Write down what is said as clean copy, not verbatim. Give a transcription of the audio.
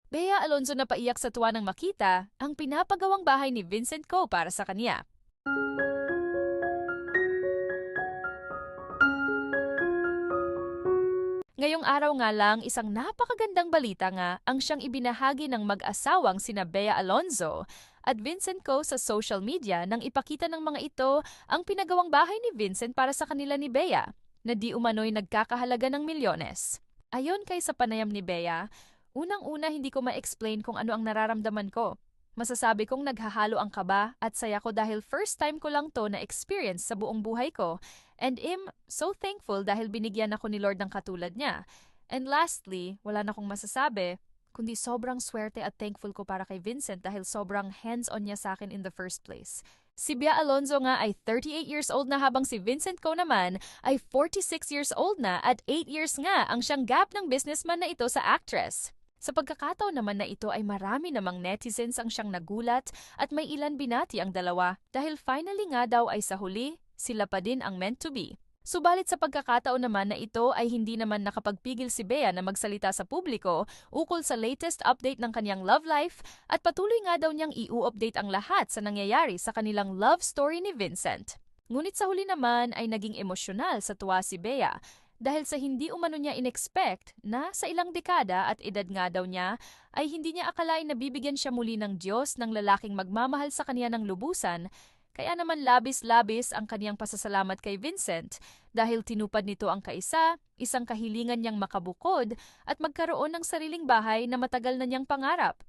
Bea Alonzo na paiyak sa tuwa nang makita ang pinapagawang bahay ni Vincent Ko para sa kanya. Ngayong araw nga lang, isang napakagandang balita nga ang siyang ibinahagi ng mag-asawang sina Bea Alonzo at Vincent Ko sa social media nang ipakita ng mga ito ang pinagawang bahay ni Vincent para sa kanila ni Bea, na di umano'y nagkakahalaga ng milyones. Ayon kay sa panayam ni Bea, unang-una hindi ko ma-explain kung ano ang nararamdaman ko. Masasabi kong naghahalo ang kaba at saya ko dahil first time ko lang to na experience sa buong buhay ko. And I'm so thankful dahil binigyan ako ni Lord ng katulad niya. And lastly, wala na akong masasabi, kundi sobrang swerte at thankful ko para kay Vincent dahil sobrang hands-on niya sa akin in the first place. Si Bea Alonzo nga ay 38 years old na habang si Vincent Ko naman ay 46 years old na at 8 years nga ang siyang gap ng businessman na ito sa actress. Sa pagkakataon naman na ito ay marami namang netizens ang siyang nagulat at may ilan binati ang dalawa dahil finally nga daw ay sa huli, sila pa din ang meant to be. Subalit sa pagkakataon naman na ito ay hindi naman nakapagpigil si Bea na magsalita sa publiko ukol sa latest update ng kanyang love life at patuloy nga daw niyang i-update ang lahat sa nangyayari sa kanilang love story ni Vincent. Ngunit sa huli naman ay naging emosyonal sa tuwa si Bea dahil sa hindi umano niya inexpect na sa ilang dekada at edad nga daw niya ay hindi niya akalain na bibigyan siya muli ng Diyos ng lalaking magmamahal sa kanya ng lubusan, kaya naman labis-labis ang kaniyang pasasalamat kay Vincent dahil tinupad nito ang isang kahilingan niyang makabukod at magkaroon ng sariling bahay na matagal na niyang pangarap.